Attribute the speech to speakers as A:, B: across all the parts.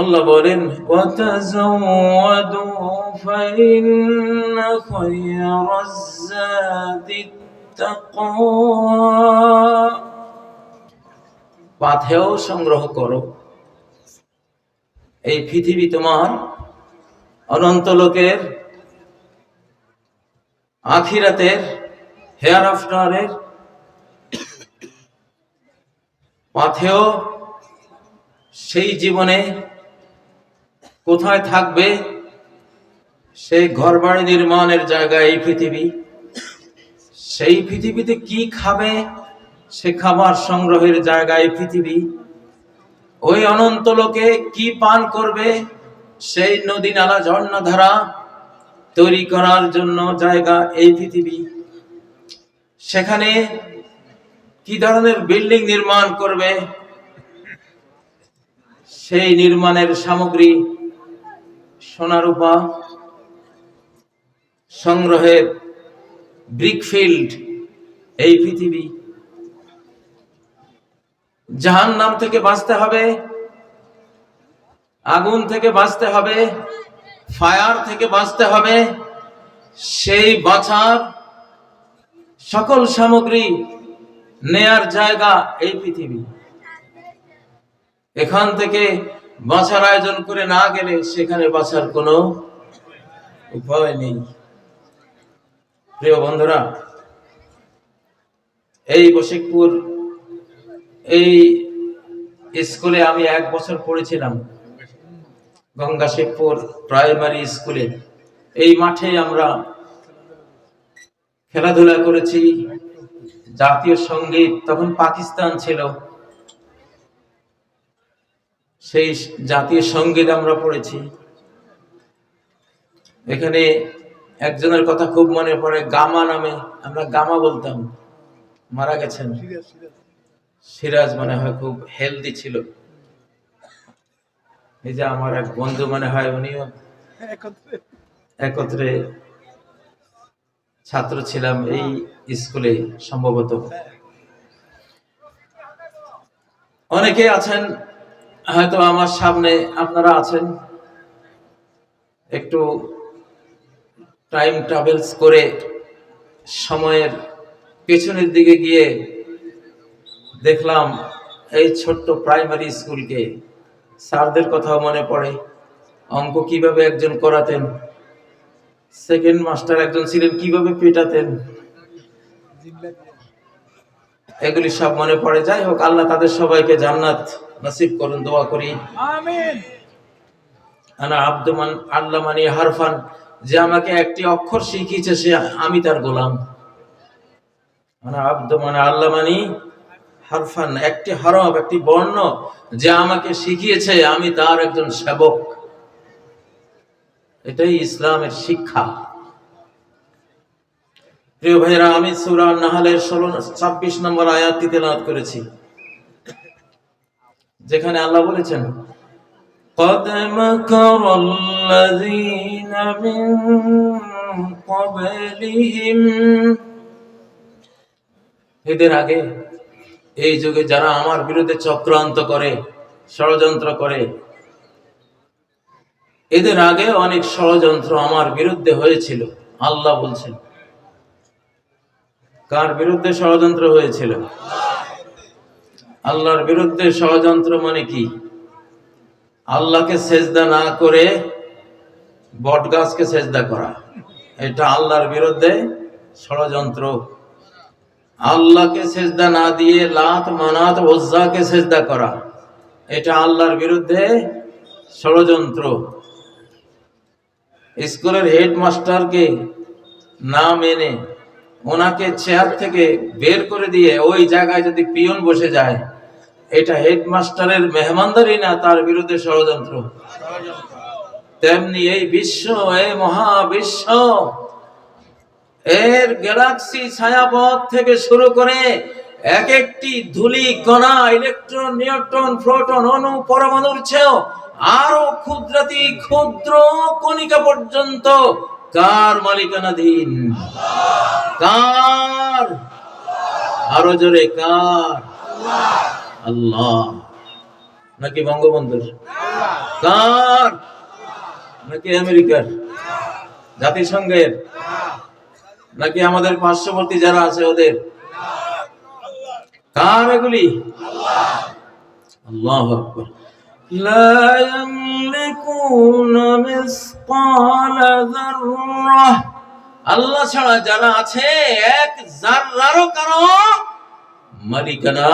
A: আল্লাহ বলেন ওয়াতাযাওয়াদু ফাইন্না খায়রাজ যাদিত তাকওয়া, পাথেয় সংগ্রহ করো। এই পৃথিবী তোমার, অনন্ত লোকের, আখিরাতের, হেয়ার আফটারের পাথেয় সেই জীবনে কোথায় থাকবে? সেই ঘরবাড়ি নির্মাণের জায়গা এই পৃথিবী। সেই পৃথিবীতে কি খাবে? সে খাবার সংগ্রহের জায়গা এই পৃথিবী। ওই অনন্ত লোকে কি পান করবে? সেই নদী নালা ঝর্ণা ধারা তৈরি করার জন্য জায়গা এই পৃথিবী। সেখানে কি ধরনের বিল্ডিং নির্মাণ করবে? সেই নির্মাণের সামগ্রী সোনা রূপা সংগ্রহের ব্রিকফিল্ড এই পৃথিবী। জাহান্নাম থেকে বাঁচতে হবে, আগুন থেকে বাঁচতে হবে, ফায়ার থেকে বাঁচতে হবে। সেই বাঁচার সকল সামগ্রী নেয়ার জায়গা এই পৃথিবী। এখান থেকে বাঁচার আয়োজন করে না গেলে সেখানে বাঁচার কোনো উপায় নেই। প্রিয় বন্ধুরা, এই বশিকপুর এই স্কুলে আমি 1 বছর পড়েছিলাম, গঙ্গাশিবপুর প্রাইমারি স্কুলে। এই মাঠে আমরা খেলাধুলা করেছি। জাতীয় সঙ্গীত তখন পাকিস্তান ছিল, সেই জাতীয় সঙ্গীত আমরা পড়েছি। এখানে একজনের কথা খুব মনে পড়ে, গামা নামে, আমরা গামা বলতাম, মারা গেছেন। সিরাজ মনে হয় খুব হেলদি ছিল। এই যে আমার এক বন্ধু মনে হয়, উনিও একত্রে ছাত্র ছিলাম এই স্কুলে সম্ভবত। অনেকে আছেন হয়তো আমার সামনে, আপনারা আছেন, একটু টাইম ট্রাভেলস করে সময়ের পেছনের দিকে গিয়ে দেখলাম এই ছোট্ট প্রাইমারি স্কুলকে। স্যারদের কথাও মনে পড়ে, অঙ্ক কিভাবে একজন করাতেন, সেকেন্ড মাস্টার একজন ছিলেন, কিভাবে পেটাতেন, এগুলি সব মনে পড়ে। যাই হোক, আল্লাহ তাদের সবাইকে জান্নাত নসিব করুন, দোয়া করি। আমিন। আনা আব্দুমান আল্লামানি হারফান, যে আমাকে একটি অক্ষর শিখিয়েছে সে আমি তার গোলাম। আনা আব্দুমান আল্লামানি হারফান, একটি হরফ, একটি বর্ণ যে আমাকে শিখিয়েছে আমি তার একজন সেবক। এটাই ইসলামের শিক্ষা। প্রিয় ভাইরা, আমি সূরা নাহলের 26 নম্বর আয়াতটি তেলাওয়াত করেছি, যেখানে আল্লাহ বলেছেন قد مكر الذين من قبلهم, এদের আগে এই যুগে যারা আমার বিরুদ্ধে চক্রান্ত করে, ষড়যন্ত্র করে, এদের আগে অনেক ষড়যন্ত্র আমার বিরুদ্ধে হয়েছিল। আল্লাহ বলছেন, কার বিরুদ্ধে ষড়যন্ত্র হয়েছিল? আল্লাহর বিরুদ্ধে ষড়যন্ত্র মানে কি? আল্লাহকে সেজদা না করে বটগাছকে সেজদা করা, এটা আল্লাহর বিরুদ্ধে ষড়যন্ত্র। আল্লাহকে সেজদা না দিয়ে লাত মানাত উজ্জাকে সেজদা করা, এটা আল্লাহর বিরুদ্ধে ষড়যন্ত্র। স্কুলের হেডমাস্টারকে না মেনে ওনাকে চেয়ার থেকে বের করে দিয়ে ওই জায়গায় যদি পিয়ন বসে যায়, এটা হেডমাস্টারের মেহমানদারি না, তার বিরুদ্ধে ষড়যন্ত্র। তেমনি এই বিশ্ব, এই মহাবিশ্ব, এর গ্যালাক্সি ছায়াপথ থেকে শুরু করে এক একটি ধূলি কণা, ইলেকট্রন, নিউট্রন, প্রোটন, অণু, পরমাণুর চেয়েও আরো ক্ষুদ্রাতি ক্ষুদ্র কণিকা পর্যন্ত কার মালিকানাধীন? কার? আরো জোরে, কার? আল্লাহ। নাকি বঙ্গবন্ধুর? কার? নাকি আমেরিকার, জাতিসংঘের, নাকি আমাদের পার্শ্ববর্তী যারা আছে ওদের? কার এগুলি? আল্লাহু আকবার। লা ইয়ামলিকুনা মিসকালা যাররাহ, আল্লাহ ছাড়া যারা আছে এক যাররারও কারো মালিকানা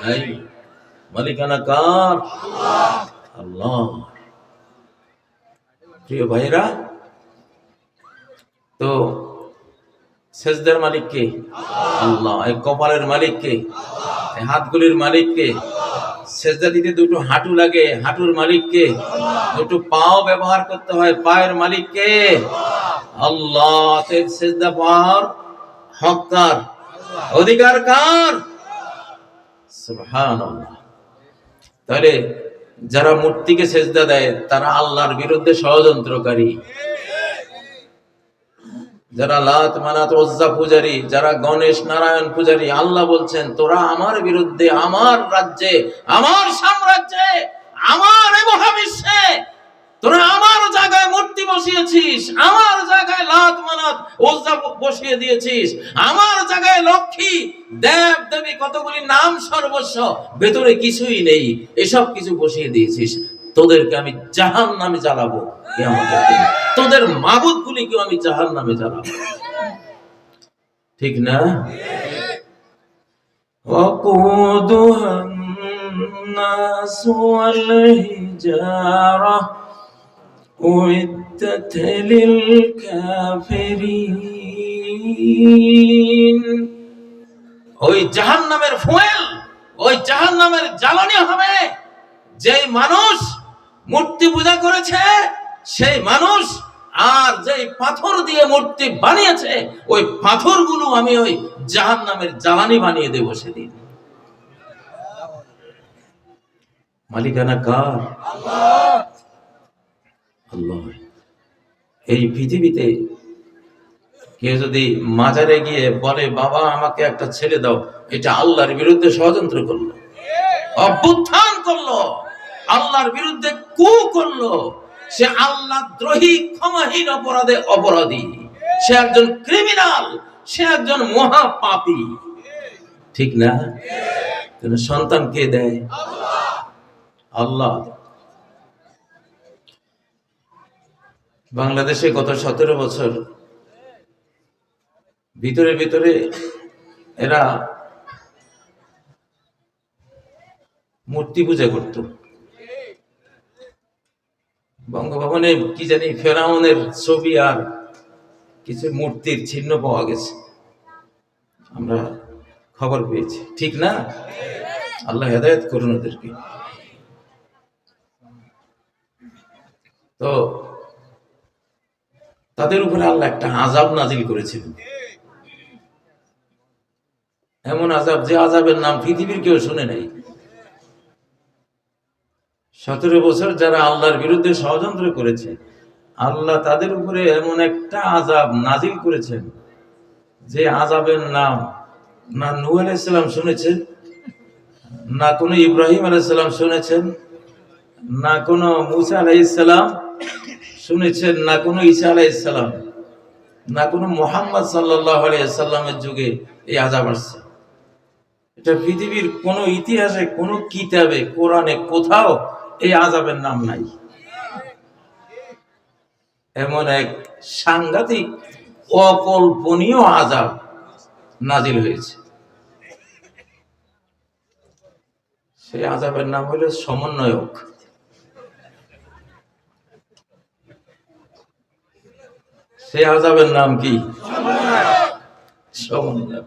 A: নাই। মালিকানা কার? আল্লাহ। প্রিয় ভাইরা, তো সেজদার মালিক কে? আল্লাহ। এই কপালের মালিক কে? এই হাতগুলির মালিক কে? সেজদা দিতে দুটো হাঁটু লাগে, হাঁটুর মালিক কে? দুটো পাও ব্যবহার করতে হয়, পায়ের মালিক কে? আল্লাহ। সেজদা পাওয়ার হক কার? অধিকার কার? সুবহানাল্লাহ। তাহলে যারা মূর্তিকে সেজদা দেয় তারা আল্লাহর বিরুদ্ধে ষড়যন্ত্রকারী। যারা লাত মানাত উজ্জা পূজারী, যারা গণেশ নারায়ণ পূজারী, আল্লাহ বলছেন তোরা আমার বিরুদ্ধে, আমার রাজ্যে, আমার সাম্রাজ্যে, আমার এই মহাবিশ্বে তোরা আমার জায়গায় মূর্তি বসিয়েছিস, আমার জায়গায় লাত মানাত উজ্জা বসিয়ে দিয়েছিস, আমার জায়গায় লক্ষ্মী দেব দেবী কতগুলি নাম সর্বস্ব, ভেতরে কিছুই নেই, এসব কিছু বসিয়ে দিয়েছিস। তোদেরকে আমি জাহান্নামে জ্বালাবো কিয়ামতের দিন। তোদের মাবুদ গুলিকেও আমি জাহান্নামে জ্বালাবো। ঠিক না? ওয়াকুদুহা الناس والحجارة أعدت للكافرين। ওই জাহান্নামের ফুয়েল, ওই জাহান্নামের জ্বালানি হবে যে মানুষ মূর্তি পূজা করেছে, সেই মানুষ, আর যেই পাথর দিয়ে মূর্তি বানিয়েছে ওই পাথরগুলো আমি ওই জাহান্নামের জ্বালানি বানিয়ে দেব সেদিন। মালিকানা কার? আল্লাহ। এই পৃথিবীতে কেউ যদি মাজারে গিয়ে বলে বাবা আমাকে একটা ছেড়ে দাও, এটা আল্লাহর বিরুদ্ধে ষড়যন্ত্র করলো, অভ্যুত্থান করলো, আল্লাহর বিরুদ্ধে কু করলো। সে আল্লাহ দ্রোহী, ক্ষমাহীন অপরাধে অপরাধী, সে একজন ক্রিমিনাল, সে একজন মহাপাপী। ঠিক না? সন্তান কে দেয়? আল্লাহ। বাংলাদেশে গত 17 বছর ভিতরে ভিতরে এরা মূর্তি পূজা করত। বঙ্গভবনে কি জানি ফেরাউনের ছবি আর কিছু মূর্তির চিহ্ন পাওয়া গেছে, আমরা খবর পেয়েছি। ঠিক না? আল্লাহ হেদায়েত করুন ওদেরকে। তো তাদের উপরে আল্লাহ একটা আযাব নাজিল করেছিলেন, এমন আযাব যে আযাবের নাম পৃথিবীর কেউ শুনে নাই। 17 বছর যারা আল্লাহর বিরুদ্ধে ষড়যন্ত্র করেছে, আল্লাহ তাদের উপরে এমন একটা আযাব নাজিল করেছেন যে আযাবের নাম না নূহ আলাইহিস সালাম শুনেছেন, না কোনো ইব্রাহিম আলাইহিস সালাম শুনেছেন, না কোনো মুসা আলাইহিস সালাম শুনেছেন, না কোনো ঈসা আলাইহিস সালাম, না কোনো মুহাম্মদ সাল্লাল্লাহু আলাইহি সাল্লামের যুগে এই আযাব আসছে। এটা পৃথিবীর কোন ইতিহাসে, কোন কিতাবে, কোরআনে কোথাও এই আযাবের নাম নাই। এমন এক সাংঘাতিক অকল্পনীয় আযাব নাজিল হয়েছে। সেই আযাবের নাম হলো সমন্বয়ক। সেই আযাবের নাম কি? সমন্বয়ক।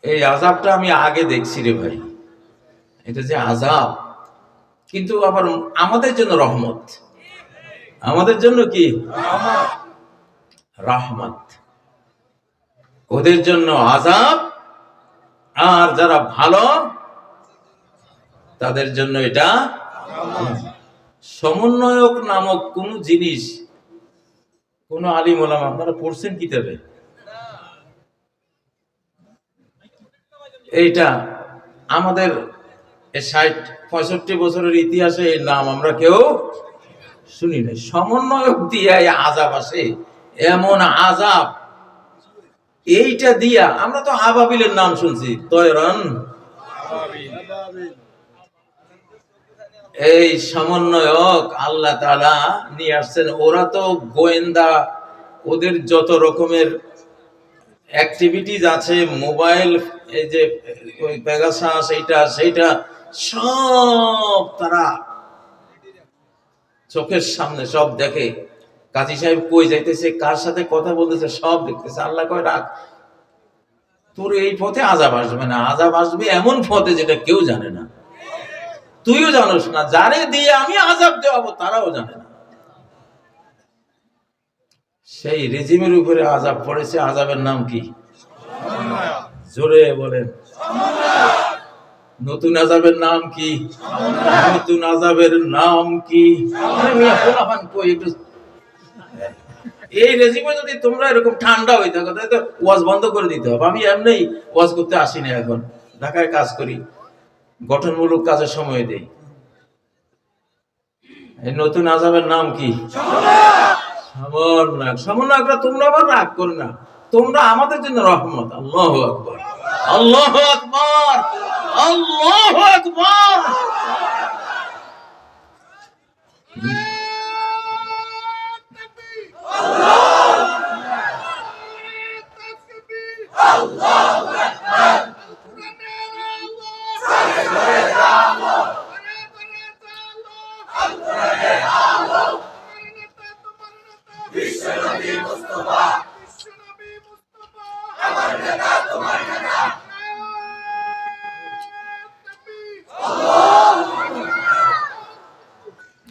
A: এই আযাবটা আমি আগে দেখছি রে ভাই, এটা যে আযাব, কিন্তু আবার আমাদের জন্য রহমত, আমাদের জন্য কি? রহমত। ওদের জন্য আযাব, আর যারা ভালো তাদের জন্য এটা। সমন্বয়ক নামক কোন জিনিস কোন আলিম ওলামা আপনারা পড়ছেন কিতাবে? এইটা আমাদের এই 60-65 বছরের ইতিহাসে এই নাম আমরা কেউ শুনি নাই। সমন্বয়ক দিয়ে আযাব আসে, এমন আযাব এইটা দিয়া। আমরা তো আবাবিলের নাম শুনছি, তয়রান। এই সমন্বয়ক আল্লাহ তাআলা নিয়ে আসছেন। ওরা তো গোয়েন্দা, ওদের যত রকমের অ্যাক্টিভিটিস আছে, মোবাইল, এই যে ওই পেগাসাস, এইটা সেইটা সব তারা চোখের সামনে সব দেখে। কাজী সাহেব কই যাইতেছে, কার সাথে কথা বলতেছে, সব দেখতেছে। আল্লাহ কয়, রাখ, তোর এই পথে আযাব আসবে না। আযাব আসবে এমন পথে যেটা কেউ জানে না, তুইও জানোস না, যারে দিয়ে আমি আযাব দেওয়াবো তারাও জানে না। সেই রেজিমের উপরে আযাব পড়েছে। আযাবের নাম কি? জোরে বলেন। নতুন আযাবের নাম কি? নতুন আযাবের নাম কি? এই রেজিমে যদি তোমরা এরকম ঠান্ডা হয়ে থাকো, তাহলে তো ওয়াজ বন্ধ করে দিতে হবে। আমি এমনি ওয়াজ করতে আসি না, এখন ঢাকায় কাজ করি, গঠনমূলক কাজের সময় দেই। এই নতুন আযাবের নাম কি? সমন্বয়ক। সমন্বয়করা তোমরা আবার রাগ করো না, তোমরা আমাদের জন্য রহমত। আল্লাহু আকবার, আল্লাহু আকবার, আল্লাহু আকবার।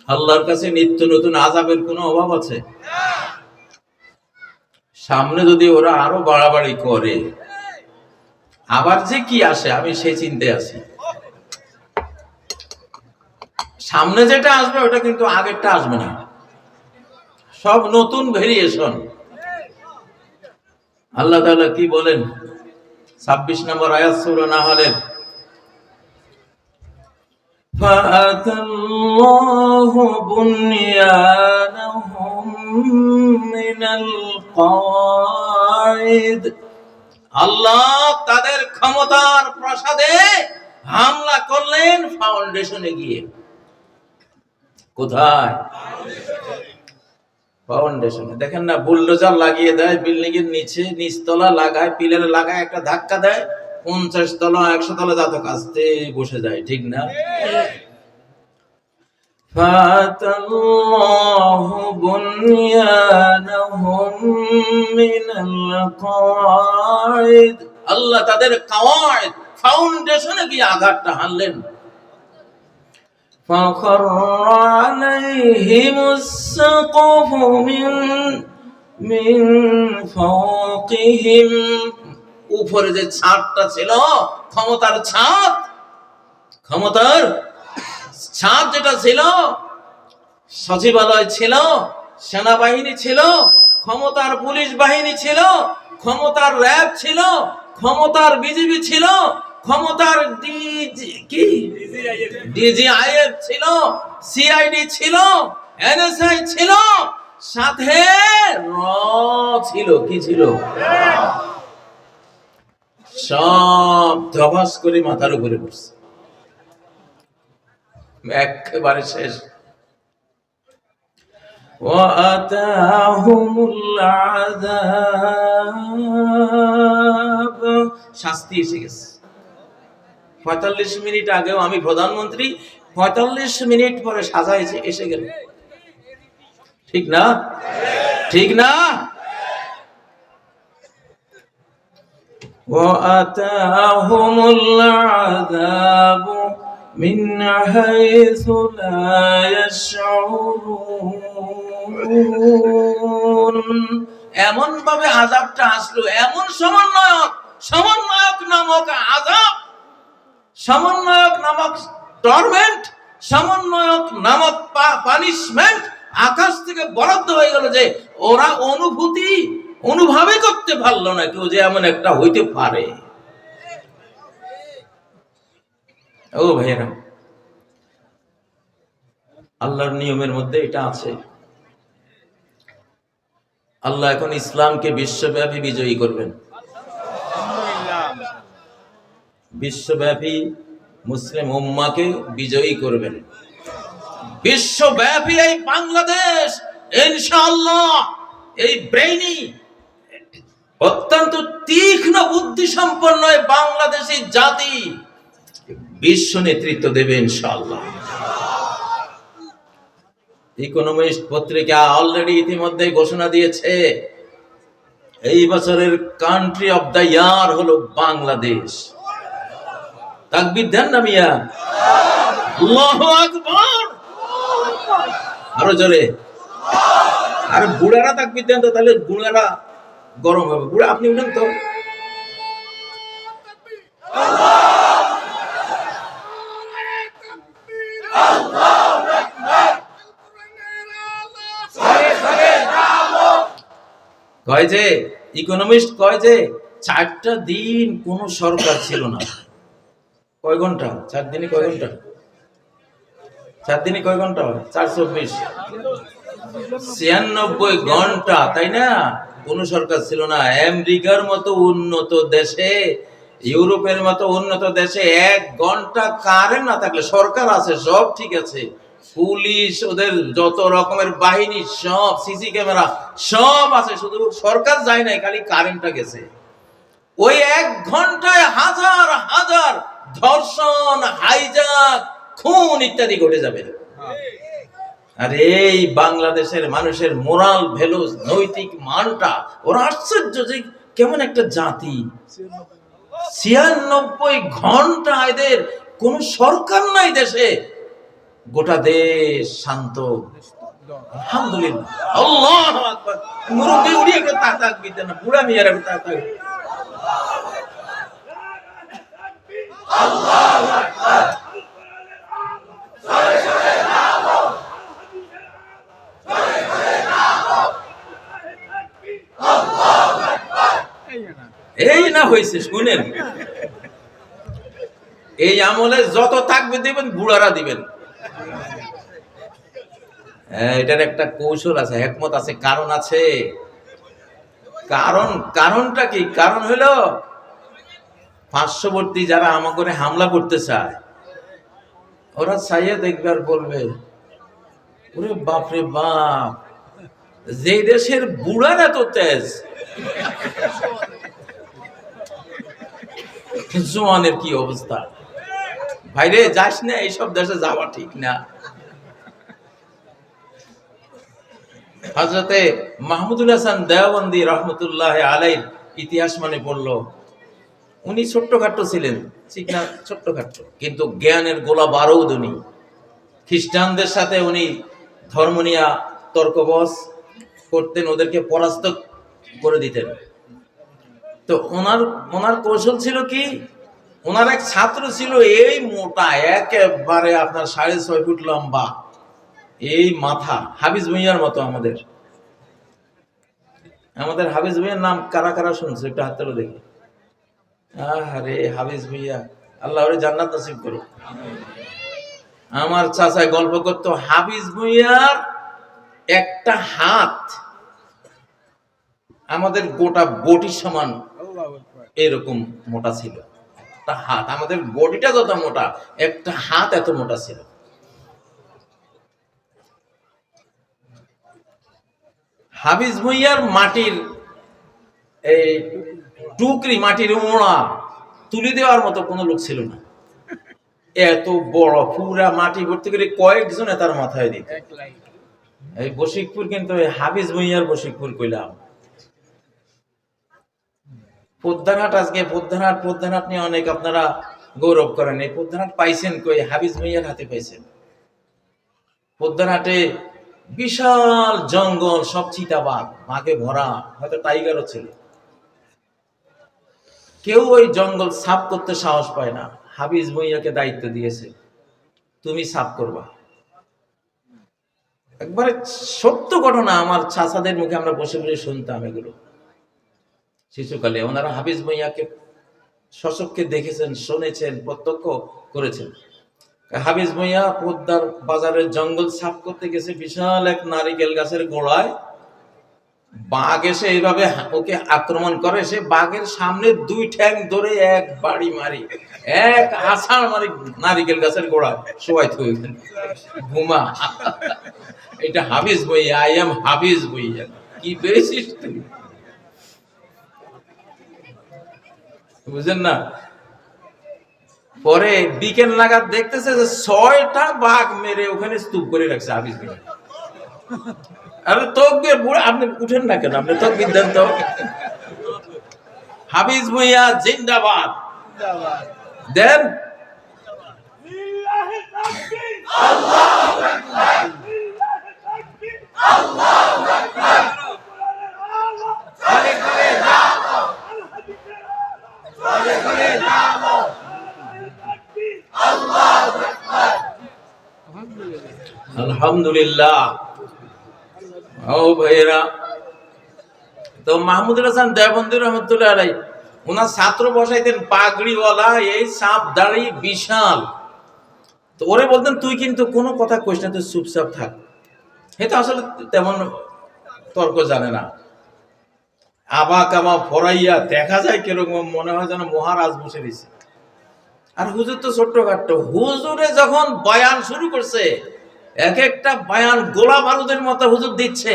A: আল্লাহর কাছে নিত্য নতুন আযাবের কোনো অভাব আছে? সামনে যদি ওরা আরো বাড়াবাড়ি করে, আবার যে কি আসে আমি সেই চিন্তায় আছি। সামনে যেটা আসবে ওটা কিন্তু আগেরটা আসবে না, সব নতুন ভেরিয়েশন। আল্লাহ তাআলা কি বলেন? 26 নম্বর আয়াত সূরা নাহলের, فَأَتَى بُنْيَانَهُم مِّنَ الْقَوَاعِدِ। আল্লাহ তাদের ক্ষমতার প্রাসাদে হামলা করলেন ফাউন্ডেশনে গিয়ে। কোথায়? ফাউন্ডেশনে। দেখেন না, বুলডোজার লাগিয়ে দেয় বিল্ডিং এর নিচে, নিচতলা লাগায়, পিলারে লাগায়, একটা ধাক্কা দেয়, 50 তলা 100 তলা জাতক আস্তে বসে যায়, ঠিক না? ফাতাল্লাহু বুনয়ানাহুম মিনাল কাওয়াইদ। আল্লাহ তাদের কাওয়াইদ, ফাউন্ডেশনে গিয়ে আঘাতটা হানলেন। فخر عليهم السقف من فوقهم। উপরে যে ছাদটা ছিল, ক্ষমতার ছাদ, ক্ষমতার ছাদ যেটা ছিল, সচিবালয় ছিল, সেনাবাহিনী ছিল, ক্ষমতার পুলিশ বাহিনী ছিল, ক্ষমতার র্যাব ছিল, ক্ষমতার বিজিবি ছিল, ক্ষমতার ডিজিআইএফ ছিল, সিআইডি ছিল, এনএসআই ছিল, সাথে র ছিল। কি ছিল? সব ধবাস করে মাথার উপরে পড়ছে, একেবারে শেষ। শাস্তি এসে গেছে। 45 মিনিট আগেও আমি প্রধানমন্ত্রী, 45 মিনিট পরে সাজা এসে গেল, ঠিক না? ঠিক না? وَأَتَاهُمُ الْعَذَابُ مِنْ حَيْثُ لَا يَشْعُرُونَ। এমন ভাবে আযাবটা আসলো, এমন সমন্বয়ক নামক আযাব, সমন্বয়ক নামক টর্মেন্ট, সমন্বয়ক নামক পানিশমেন্ট আকাশ থেকে বরাদ্দ হয়ে গেল, যে ওরা অনুভবই করতে পারলো না কেউ যে এমন একটা হইতে পারে। ও ভাইয়েরা, আল্লাহর নিয়মের মধ্যে এটা আছে। আল্লাহ এখন ইসলামকে বিশ্বব্যাপী বিজয়ী করবেন। বিশ্বব্যাপী মুসলিম উম্মাকে বিজয়ী করবেন। বিশ্বব্যাপী এই বাংলাদেশ ইনশাআল্লাহ, এই ব্রেইনি অত্যন্ত তীক্ষ্ণ বুদ্ধি সম্পন্ন বাংলাদেশী জাতি বিশ্ব নেতৃত্ব দেবে ইনশাআল্লাহ। ইকোনমিস্ট পত্রিকা অলরেডি ইতিমধ্যে ঘোষণা দিয়েছে এই বছরের কান্ট্রি অফ দ্য ইয়ার হলো বাংলাদেশ। তাকবীর দেন না মিয়া, আল্লাহু আকবার, আরো জোরে। আর বুড়ারা তাকবীর দেন তো, তাহলে বুড়ারা গরম হবে। বুড়া আপনি উঠেন তো। কয় যে ইকোনমিস্ট কয় যে 4টা দিন কোন সরকার ছিল না। কয় ঘন্টা? 4 দিনে কয় ঘন্টা? 4 দিনে কয় ঘন্টা হয়? 424, 96 ঘন্টা, তাই না? কোন সরকার ছিল না। আমেরিকার মতো উন্নত দেশে, ইউরোপের মতো উন্নত দেশে 1 ঘন্টা কারেন্ট না থাকলে, সরকার আছে সব ঠিক আছে, পুলিশ, ওদের যত রকমের বাহিনী সব, সিসি ক্যামেরা সব আছে, শুধু সরকার যায় নাই, খালি কারেন্টটা গেছে। ওই 1 ঘন্টায় হাজার হাজার ধর্ষণ, হাইজ্যাক, খুন ইত্যাদি ঘটে যাবে। আর এই বাংলাদেশের মানুষের মোরাল ভ্যালুস, নৈতিক মানটা, ওরা আশ্চর্য যে কেমন একটা জাতি। 96 ঘন্টা এদের কোন সরকার নাই দেশে, গোটা দেশ শান্ত। আলহামদুলিল্লাহ, আল্লাহু আকবার। মুরব্বি উড়িয়ে গেল, তাকবীর দেন না, বুড়া মিয়ার তাকবীর। আল্লাহু আকবার। এই না হয়েছে, শুনেন, এই আমলে যত তাকবীর দিবেন বুড়ারা দিবেন। এটার একটা কৌশল আছে, হিকমত আছে, কারণ আছে। কারণটা কি? কারণ হলো পার্শ্ববর্তী যারা আমাকে হামলা করতে চায়, ওরা চাইয়ে দেখবে আর বলবে, ওরে বাপরে বাপ, যে দেশের বুড়ার এত তেজ, জওয়ানের কি অবস্থা। ভাইরে যাস না, এইসব দেশে যাওয়া ঠিক না। হযরতে মাহমুদুল হাসান দেওবন্দি রহমতুল্লাহ আলাইহির ইতিহাস মনে পড়লো। উনি ছোট্টখাট্টো ছিলেন, ঠিক না, ছোট্টখাট্টো, কিন্তু জ্ঞানের গোলা বারুদ। উনি খ্রিস্টানদের সাথে উনি ধর্ম নিয়ে তর্কবস করতেন, ওদেরকে পরাস্ত করে দিতেন। তো ওনার কৌশল ছিল কি, ওনার এক ছাত্র ছিল এই মোটা, একেবারে আপনার 6.5 ফুট লম্বা, এই মাথা, হাফিজ ভুঁইয়ার মতো। আমাদের হাফিজ ভুঁইয়ার নাম কারা কারা শুনছে একটু হাত তুলে দেখি। আরে হাফিজ ভুঁইয়া, আল্লাহ ওরে জান্নাত নসিব করুক। আমার চাচায় গল্প করতো, হাফিজ ভুঁইয়ার একটা হাত আমাদের গোটা বডি সমান এরকম মোটা ছিল। একটা হাত, আমাদের বডিটা যত মোটা, একটা হাত এত মোটা ছিল। হাফিজ ভুঁইয়ার মাটির এই টুকরি, মাটির মোড়া তুলে দেওয়ার মতো কোনো লোক ছিল না। এত বড় পুরা মাটি ভর্তি করে কয়েকজনে তার মাথায় দিত। এই বশিকপুর কিন্তু হাফিজ ভুঁইয়ার বশিকপুর কইলাম। পদ্মারহাট, আজকে পদ্মারহাট নিয়ে অনেক আপনারা গৌরব করেন। এই পদ্মারহাট পাইছেন কই? হাফিজ ভুঁইয়ার হাতে পাইছেন। পদ্মারহাটে বিশাল জঙ্গল, সব চিতাবাঘ, বাঘে ভরা, হয়তো টাইগারও ছিল। কেউ ওই জঙ্গল সাফ করতে সাহস পায় না। হাফিজ ভুঁইয়াকে দায়িত্ব দিয়েছে, তুমি সাফ করবা। একবারে সত্য ঘটনা, আমার চাচাদের মুখে আমরা বসে বসে শুনতাম এগুলো শিশুকালে। ওনারা হাফিজ ভুঁইয়াকে সচক্ষে দেখেছেন, শুনেছেন, প্রত্যক্ষ করেছেন। হাফিজ ভাইয়া পোদ্দার বাজারের জঙ্গল সাফ করতে গেছে, বিশাল এক নারিকেল গাছের গোড়ায় বাঘ এসে এইভাবে ওকে আক্রমণ করে। সে বাঘের সামনে দুই ঠ্যাং ধরে এক বাড়ি মারি, এক আছাড় মারি নারিকেল গাছের গোড়ায় সবাই থই ঘুমা। এটা হাফিজ ভাইয়া, আই এম হাফিজ ভাইয়া। কি পেয়েছিস তুই? বুঝেন না? পরে বিকেল নাগাদ দেখতেছে যে 6টা বাঘ মেরে ওখানে স্তূপ করে রাখছে হাফিজ ভাইয়া। আরে তকবীর বুড়া, আপনি উঠেন না কেন? আপনি তকবীর দেন তো। হাফিজ ভাইয়া জিন্দাবাদ দেন। আলহামদুলিল্লাহ। ও ভাইয়েরা, তো মাহমুদুল হাসান দেওবন্দি রহমতুল্লাহ আলাইহি ওনার ছাত্র বসাইতেন পাগড়িওয়ালা, এই সাপ দাড়ি বিশাল। তো ওরে বলতেন তুই কিন্তু কোনো কথা কইস না, তুই চুপচাপ থাক। এটা আসলে তেমন তর্ক জানে না, আবা কাবা ফরাইয়া দেখা যায় কিরকম, মনে হয় যেন মহারাজ বসে দিছে। আর হুজুর তো ছোট্টখাট্ট। হুজুরে যখন বয়ান শুরু করছে, এক একটা বয়ান গোলা বারুদের মতো হুজুর দিচ্ছে।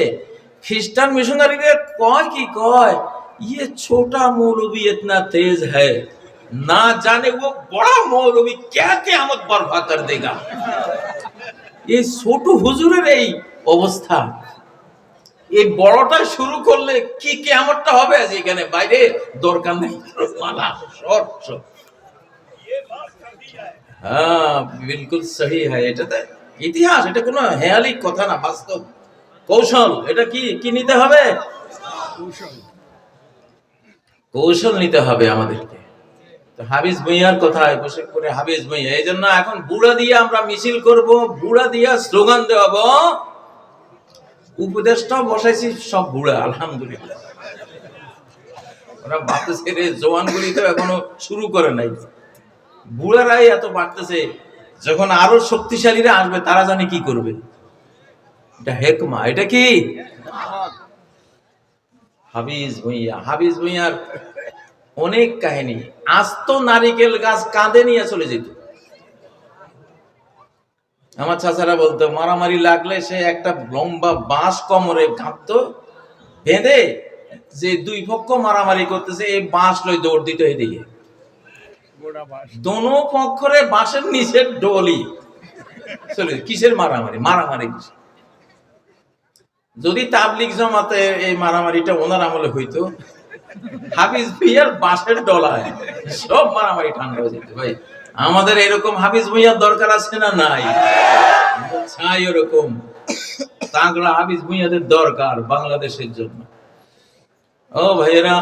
A: খ্রিস্টান মিশনারিদের কয় কি কয়, ये छोटा मौलवी इतना तेज है, ना जाने वो बड़ा मौलवी क्या क़यामत बर्पा कर देगा। এই ছোট হুজুরের এই অবস্থা, এই বড়টা শুরু করলে কি কিয়ামতটা হবে আজ এখানে, বাইরে দরকার নেই। মালা শর্ট শর্ট। হ্যাঁ বিলকুল সহি হয়। এটাতে ইতিহাস, এটা কোনো হেয়ালি কথা না, বাস্তব কৌশল। এটা কি কি নিতে হবে? কৌশল নিতে হবে আমাদেরকে। তো হাফিজ ভাইয়ার কথায় বসে করে হাফিজ ভাইয়া, এই জন্য এখন বুড়া দিয়ে আমরা মিছিল করব, বুড়া দিয়া স্লোগান দেওয়াবো। উপদেশটাও বসাইছি সব বুড়া, আলহামদুলিল্লাহ। ওরা ভাবতেছে রে জওয়ানগুলি তো এখনো শুরু করে নাই, বুড়ারাই এত বাড়তেছে। যখন আরো শক্তিশালীরা আসবে তারা জানে কি করবে। এটা হেকমা। এটা কি হাফিজ ভাইয়া? হাফিজ ভাইয়ার অনেক কাহিনী। আস্ত নারিকেল গাছ কাঁধে নিয়ে চলে যেত। আমার চাচারা বলতো মারামারি লাগলে সে একটা লম্বা বাঁশ কোমরে গাঁথতো, বেঁধে যে দুই পক্ষ মারামারি করতেছে এই বাঁশ লই দৌড় দিত এদিকে। দোনো পক্ষরে বাঁশের নিচে ডলি চলে। কিসের মারামারি? মারামারি কিসের? যদি তাবলিগ জামাতে এই মারামারিটা ওনার আমলে হইতো, হাফিজ ভাইয়ার বাঁশের ডলায় সব মারামারি ঠান্ডা হয়ে যেত। ভাই আমাদের এরকম হাফিজ ভাইয়ার দরকার আছে না নাই? চাই এরকম তাগড়া হাফিজ ভাইয়াদের দরকার বাংলাদেশের জন্য। ও ভাইয়েরা,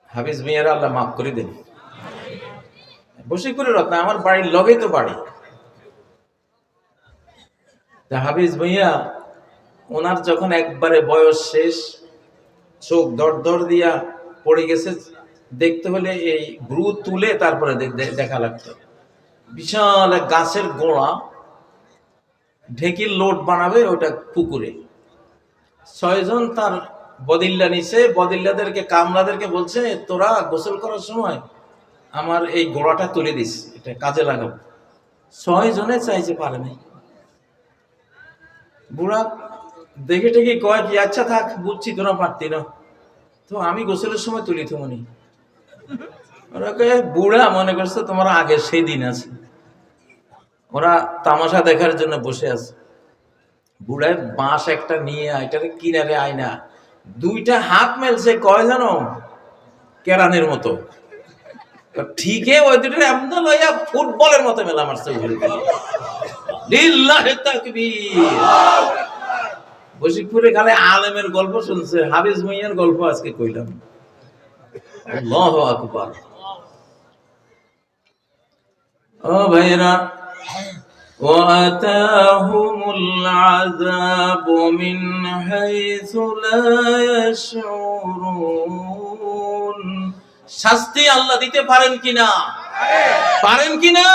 A: হাফিজ ভাইয়ারা আল্লাহ মাফ করে দেন। বসে করে রত্না আমার বাড়ির লগেই তো বাড়ি। হাফিজ ভাইয়া ওনার যখন একবারে বয়স শেষ, চোখ দর দিয়া পড়ে গেছে, দেখতে হলে এই ব্রু তুলে তারপরে দেখা লাগতো। বিশাল এক গাছের গোড়া, ঢেকির লোট বানাবে ওটা পুকুরে। 6 জন তার বদিল্লা নিছে, বদিল্লাদেরকে কামলাদেরকে বলছে তোরা গোসল করার সময় আমার এই গোড়াটা তুলে দিস, এটা কাজে লাগাবো। 6 জনে চাইছে, পারে নাই। বুড়া দেখে টেকে কয় কি আচ্ছা থাক, বুঝছি তোরা পারতি না, তো আমি গোসলের সময় তুলি তো মনি। ওরা কয়ে বুড়া মনে করছে তোমার আগের সেই দিন আছে। ওরা তামাশা দেখার জন্য বসে আছে। বুড়ায় বাঁশ একটা নিয়ে এটারে কিনারে আয়না দুইটা হাত মেলছে, কয় জানো কেরানের মতো। ঠিকই ওই দুটো এমন লইয়া ফুটবলের মতো মেলা মারছে। লিল্লাহি তাকবীর। বশিকপুরে খালি আলেমের গল্প শুনছে, হাফিজ ভাইয়ার গল্প আজকে কইলাম। আল্লাহু আকবার। ও ভাইরা, ওয়াতাহুমুল আযাবু মিন হাইসু লা ইয়াশউরুন। শাস্তি আল্লাহ দিতে পারেন কিনা? পারেন কিনা?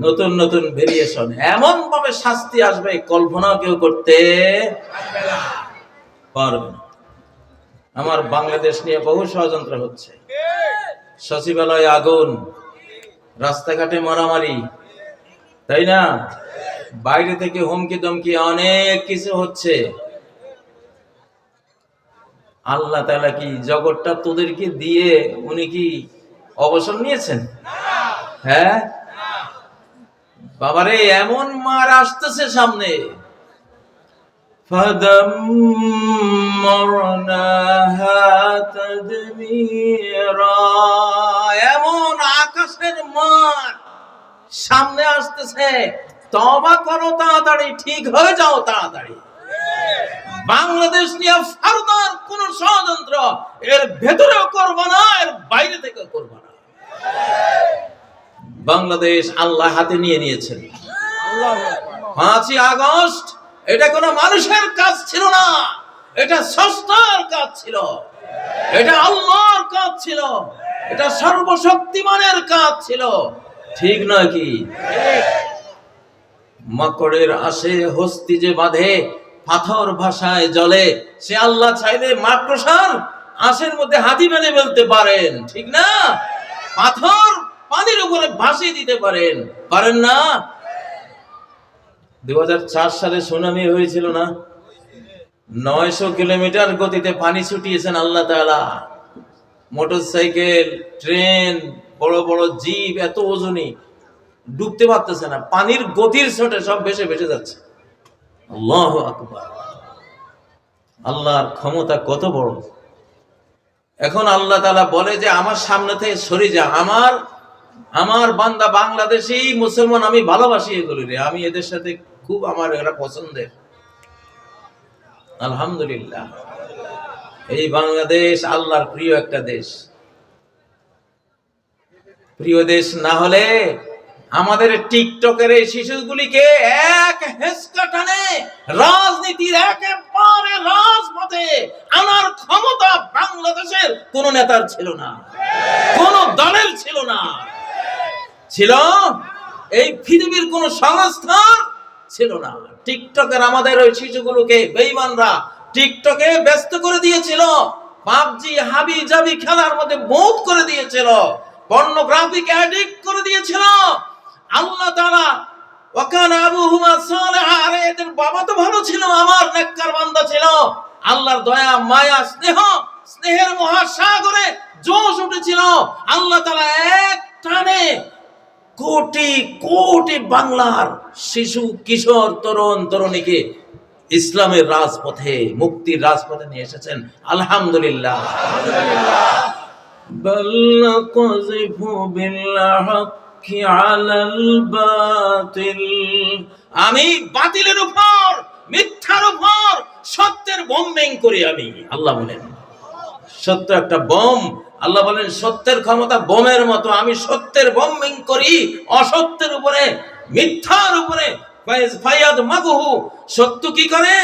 A: নতুন নতুন ভেরিয়েশন, এমন ভাবে শাস্তি আসবে কল্পনাও কেউ করতে পারবে না। আমার বাংলাদেশ নিয়ে বহু ষড়যন্ত্র হচ্ছে, সচিবালয়ে আগুন, রাস্তাঘাটে মারামারি, তাই না? বাইরে থেকে হুমকি দমকি অনেক কিছু হচ্ছে। আল্লাহ তাআলা কি জগৎটা তোদেরকে দিয়ে উনি কি অবসর নিয়েছেন? হ্যাঁ বাবারে, এমন মার আসতেছে সামনে। এমন আকাশের মার সামনে আসতেছে, তওবা করো তাড়াতাড়ি, ঠিক হয়ে যাও তাড়াতাড়ি। বাংলাদেশ নিয়ে ফারদার কোন ষড়যন্ত্র এর ভেতরেও করবো না, এর বাইরে থেকে করবো না। বাংলাদেশ আল্লাহ হাতে নিয়ে নিয়েছেন। 5ই আগস্ট এটা কোনো মানুষের কাজ ছিল না, এটা স্রষ্টার কাজ ছিল, এটা আল্লাহর কাজ ছিল, এটা সর্বশক্তিমানের কাজ ছিল, ঠিক নয় কি? মাকড়ের আসে হস্তি যে বাঁধে, পাথর ভাষায় জলে, সে আল্লাহ চাইলে মাকড়সার আশের মধ্যে হাতি বেঁধে ফেলতে পারেন, ঠিক না? পাথর পানির উপরে ভাসিয়ে দিতে পারেন, পারেন না? 2004 সালে সুনামি হয়েছিল না? 900 কিলোমিটার গতিতে পানি ছুটিয়েছেন আল্লাহ তাআলা। মোটরসাইকেল, ট্রেন, বড় বড় জিপ, এত ওজনই ডুবতে পারতেছে না, পানির গতির ছোটে সব ভেসে ভেসে যাচ্ছে। আল্লাহু আকবার, আল্লাহর ক্ষমতা কত বড়। এখন আল্লাহ তাআলা বলে যে আমার সামনে থেকে সরে যা, আমার বান্দা বাংলাদেশী মুসলমান, আমি ভালোবাসি এগুলো রে, আমি এদের সাথে খুব, আমার এরা পছন্দের। আলহামদুলিল্লাহ, এই বাংলাদেশ আল্লাহর প্রিয় একটা দেশ। প্রিয় দেশ না হলে আমাদের টিকটকের এই শিশুগুলিকে এক হেসকা টানে রাজনীতির একেবারে রাজপথে আনার ক্ষমতা বাংলাদেশের কোন নেতার ছিল না, কোন দলের ছিল না। ছিল এই পৃথিবীর কোন সংস্থার ছিল না। টিকটকের আমাদের ওই শিশুগুলোকে বেঈমানরা টিকটকে ব্যস্ত করে দিয়েছিল, পাবজি হাবি জাবি খেলার মধ্যে বহুত করে দিয়েছিল, পর্নোগ্রাফিকে অ্যাডিক্ট করে দিয়েছিল। আল্লাহ তাআলা ওয়াকানা আবুহুমা সালিহা, আরে এদের বাবা তো ভালো ছিল, আমার নেককার বান্দা ছিল। আল্লাহর দয়া মায়া স্নেহের মহাসাগরে জোশ উঠেছিল। আল্লাহ তাআলা এক টানে কোটি কোটি বাংলার শিশু, কিশোর, তরুণ তরুণীকে ইসলামের রাজপথে, মুক্তির রাজপথে নিয়ে এসেছেন। আলহামদুলিল্লাহ। আমি বাতিলের উপর, মিথ্যার উপর সত্যের বোম্বিং করি আমি। আল্লাহ বলেন সত্য একটা বোম, আল্লাহ বলেন সত্যের ক্ষমতা বোমের মতো, আমি সত্যের বোম্বিং করি অসত্যের উপরে, মিথ্যার উপরে। ফায়াদ মাগুহু, সত্য কি করে?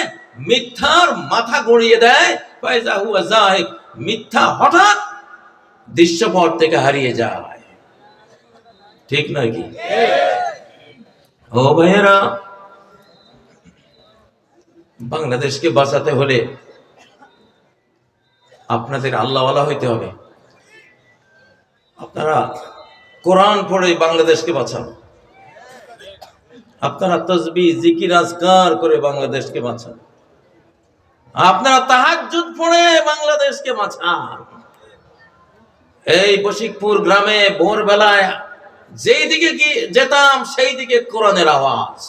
A: মিথ্যার মাথা গড়িয়ে দেয়। ফায়জা হুয়া যাহিক, মিথ্যা হঠাৎ দৃশ্যপট থেকে হারিয়ে যায়, ঠিক নয় কি? ও ভাইয়েরা, বাংলাদেশকে বাঁচাতে হলে আপনাদের আল্লাহওয়ালা হইতে হবে। আপনারা কোরআন পড়ে বাংলাদেশকে বাঁচান, আপনারা তাসবিহ জিকির আজকার করে বাংলাদেশকে বাঁচান, আপনারা তাহাজ্জুদ পড়ে বাংলাদেশকে বাঁচান। এই বশিকপুর গ্রামে ভোরবেলায় যেই দিকে কি যেতাম সেই দিকে কোরআনের আওয়াজ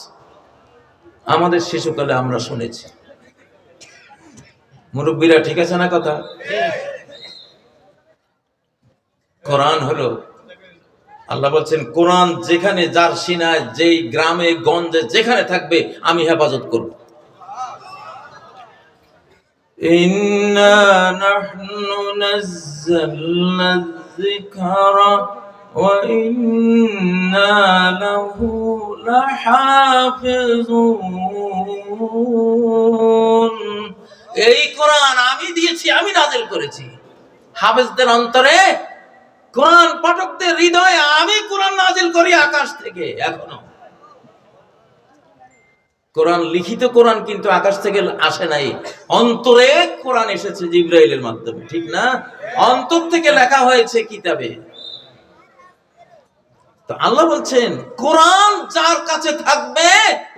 A: আমাদের শিশুকালে আমরা শুনেছি। মুরব্বীরা ঠিক আছে না কথা? কোরআন হলো, আল্লাহ বলছেন কোরআন যেখানে, যার সিনায়, যেই গ্রামে গঞ্জে যেখানে থাকবে আমি হেফাজত করব। ইন্না নাহনু নাযালনা যিকরা ওয়া ইন্না লাহু লাহাফিজুন। এই কোরআন আমি দিয়েছি, আমি নাযিল করেছি। হাফেজদের অন্তরে কোরআন পাঠকদের হৃদয়ে আমি কোরআন নাজিল করি আকাশ থেকে। এখনো কোরআন, লিখিত কোরআন কিন্তু আকাশ থেকে আসে নাই, অন্তরে কোরআন এসেছে জিবরাইলের মাধ্যমে, ঠিক না? অন্তর থেকে লেখা হয়েছে কিতাবে। তো আল্লাহ বলছেন কোরআন যার কাছে থাকবে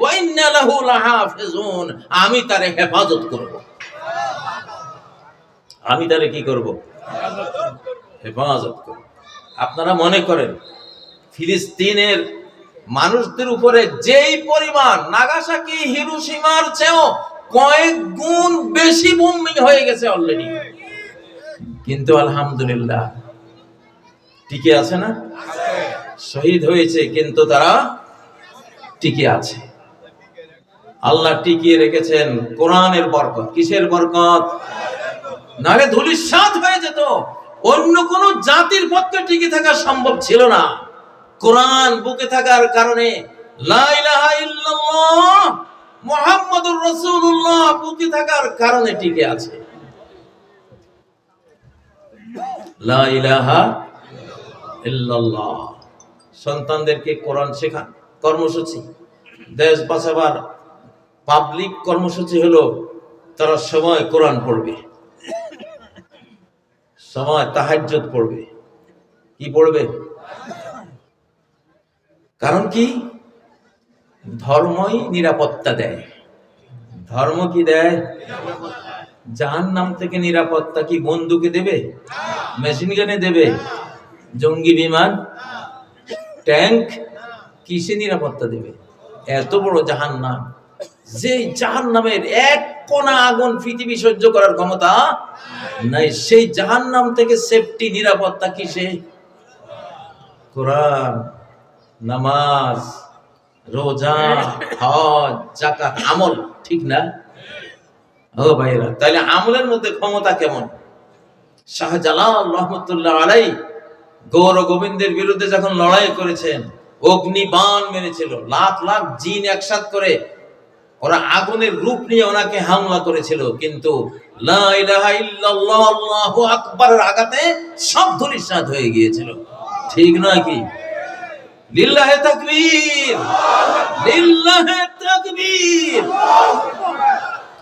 A: ওয়া ইন্না লাহু লাহাফিজুন, আমি তারে হেফাজত করব। আমি তারে কি করব? হেফাজত করব। আপনারা মনে করেন ফিলিস্তিনের মানুষদের উপরে যেই পরিমাণ নাগাসাকি হিরোশিমার চেয়েও কয়েক গুণ বেশি বোমা হয়ে গেছে অলরেডি, কিন্তু আলহামদুলিল্লাহ টিকে আছে না? শহীদ হয়েছে কিন্তু তারা টিকে আছে। আল্লাহ টিকিয়ে রেখেছেন কোরআনের বরকত। কিসের বরকত? নালে ধূলিসাৎ হয়ে যেত, অন্য কোন জাতির পক্ষে টিকে থাকা সম্ভব ছিল না। কোরআন বুকে থাকার কারণে, লা ইলাহা ইল্লাল্লাহ মুহাম্মাদুর রাসূলুল্লাহ বুকে থাকার কারণে টিকে আছে। লা ইলাহা ইল্লাল্লাহ। সন্তানদেরকে কোরআন শেখান কর্মসূচি, দেশ বাঁচাবার পাবলিক কর্মসূচি হলো তারা সময় কোরআন পড়বে, সময় তাহাজ্জুদ পড়বে। কি পড়বে? কারণ কি? ধর্মই নিরাপত্তা দেয়। ধর্ম কি দেয়? জাহান্নাম থেকে নিরাপত্তা কি বন্দুকে দেবে? মেশিন গানে দেবে? জঙ্গি বিমান, ট্যাঙ্ক, কিসে নিরাপত্তা দেবে? এত বড় জাহান্নাম, যে জাহান্নামের এক কোনা আগুন পৃথিবী সহ্য করার ক্ষমতা নাই, সেই জাহান্নাম থেকে সেফটি নিরাপত্তা কিসে? কোরআন, নামাজ, রোজা, হজ, যাকাত, আমল, ঠিক না? ও ভাইরা, তাহলে আমলের মধ্যে ক্ষমতা কেমন? শাহজালাল রহমতুল্লাহ আলাই গৌর গোবিন্দের বিরুদ্ধে যখন লড়াই করেছেন, অগ্নিবাণ মেরেছিল, লাখ লাখ জিন একসাথ করে ওরা আগুনের রূপ নিয়ে ওনাকে হামলা করেছিল, কিন্তু লা ইলাহা ইল্লাল্লাহ আল্লাহু আকবারের আঘাতে সব ধূলিসাৎ হয়ে গিয়েছিল, ঠিক নয় কি? লিল্লাহে তাকবীর, লিল্লাহে তাকবীর।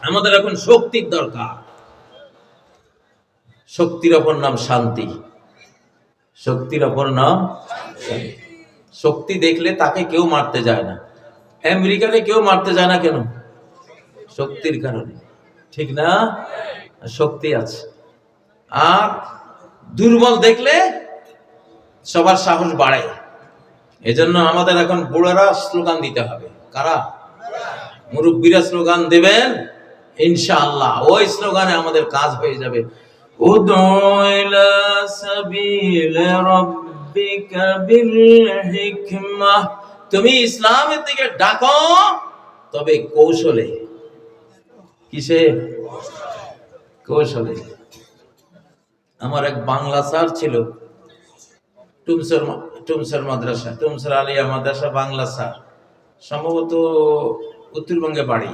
A: আমাদের এখন শক্তির দরকার। শক্তির অপর নাম শান্তি। শক্তির অপর নাম শান্তি। শক্তি দেখলে তাকে কেউ মারতে যায় না। আমেরিকারে কেউ মারতে যায় না কেন? শক্তির কারণে, ঠিক না? শক্তি আছে। আর দুর্বল দেখলে সবার সাহস বাড়ে। এজন্য আমাদের এখন বুড়ারা স্লোগান দিতে হবে। কারা? মুরব্বীরা স্লোগান দেবেন, ইনশাআল্লাহ ওই স্লোগানে আমাদের কাজ হয়ে যাবে। উদউ ইলা সাবিল রাব্বিকা বিল হিকমাহ, তুমি ইসলামের দিকে ডাকো, তবে কৌশলে। কিসে? কৌশলে। আমার এক বাংলা স্যার ছিল, টুমসর মাদ্রাসা, টুমসর আলিয়া মাদ্রাসা বাংলা স্যার, সম্ভবত উত্তরবঙ্গে বাড়ি।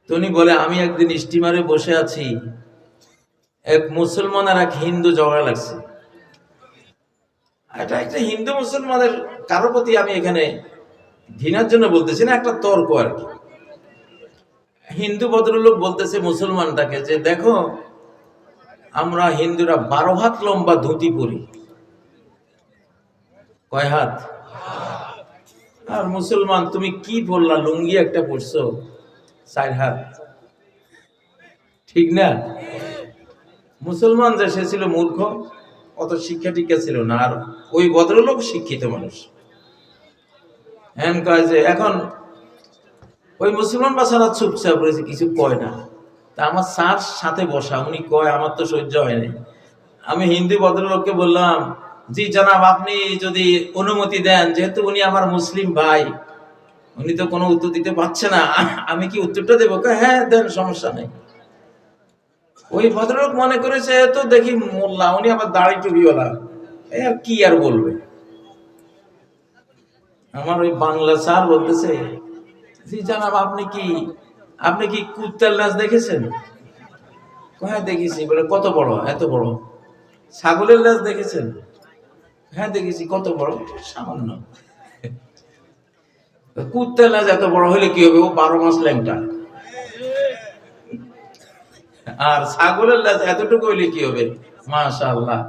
A: উনি বলে, আমি একদিন স্টিমারে বসে আছি, এক মুসলমান আর এক হিন্দু ঝগড়া লাগছে। এটা একটা হিন্দু মুসলমানের কারোর প্রতি আমি এখানে ঘৃণার জন্য বলতেছি না, একটা তর্ক আর কি। হিন্দু ভদ্রলোক বলতেছে মুসলমানটাকে যে, দেখো আমরা হিন্দুরা 12 হাত লম্বা ধুতি পরি। কয় হাত? আর মুসলমান তুমি কি বললা, লুঙ্গি একটা পরছো, 4 হাত, ঠিক না? মুসলমান যে সে ছিল মূর্খ, অত শিক্ষা টিক্ষা ছিল না। আর ওই ভদ্রলোক শিক্ষিত মানুষ। কয় যে এখন ওই মুসলমান বাচ্চারা চুপচাপ রয়েছে, কিছু কয় না। তা আমার স্যার সাথে বসা, উনি কয়, আমার তো সহ্য হয়নি। আমি হিন্দু ভদ্রলোককে বললাম, জি জনাব, আপনি যদি অনুমতি দেন, যেহেতু উনি আমার মুসলিম ভাই, উনি তো কোনো উত্তর দিতে পারছে না, আমি কি উত্তরটা দেবো? হ্যাঁ দেন, সমস্যা নেই। ওই ভদ্রলোক মনে করেছে তো দেখি মোল্লা, উনি আবার দাড়ি টুপিওয়ালা, কি আর বলবে। আমার ওই বাংলা স্যার বলতেছে, জি জানাব, আপনি কি কুত্তার লাশ দেখেছেন? হ্যাঁ দেখেছি। বলে কত বড়? এত বড়। ছাগলের লেজ দেখেছেন? হ্যাঁ দেখেছি। কত বড়? সামান্য। কুত্তার লেজ এত বড় হলে কি হবে? ও 12 মাস ল্যাংটা। আর ছাগলের লেজ এতটুকু হইলে কি হবে? মাশাআল্লাহ,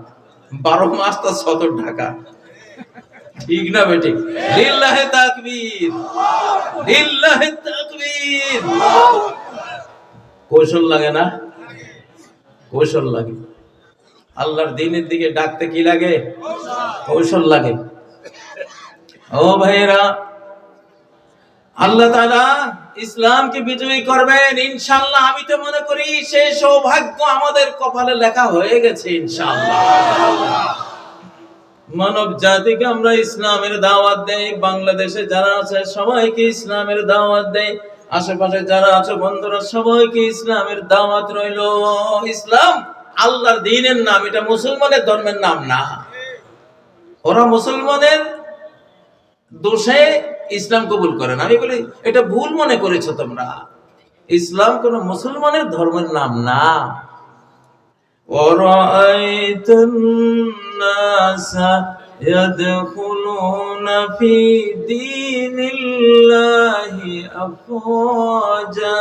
A: 12 মাস তো সদর ঢাকা। ঠিক না বেঠিক? লিল্লাহি তাকবীর, লিল্লাহি তাকবীর। কৌশল লাগে না? কৌশল লাগে। আল্লাহর দ্বীনের দিকে ডাকতে কি লাগে? কৌশল লাগে। ও ভাইরা, আল্লাহ তাআলা ইসলামকে বিজয়ী করবেন ইনশাআল্লাহ। আমি তো মনে করি সেই সৌভাগ্য আমাদের কপালে লেখা হয়ে গেছে ইনশাআল্লাহ। মানব জাতিকে আমরা ইসলামের দাওয়াত দেই। বাংলাদেশে যারা আছে সবাইকে ইসলামের দাওয়াত দেই। আশেপাশে যারা আছে বন্ধুরা সবাইকে ইসলামের দাওয়াত রইল। ইসলাম আল্লাহর দ্বীনের নাম, এটা মুসলমানের ধর্মের নাম না। ওরা মুসলমানের দোষে ইসলাম কবুল করে না। আমি বলি এটা ভুল মনে করেছো তোমরা। ইসলাম কোন মুসলমানের ধর্মের নাম না। ওয়ারাআইতান নাসা ইয়াদখুলুনা ফি দীনিল্লাহি আফওয়াজা।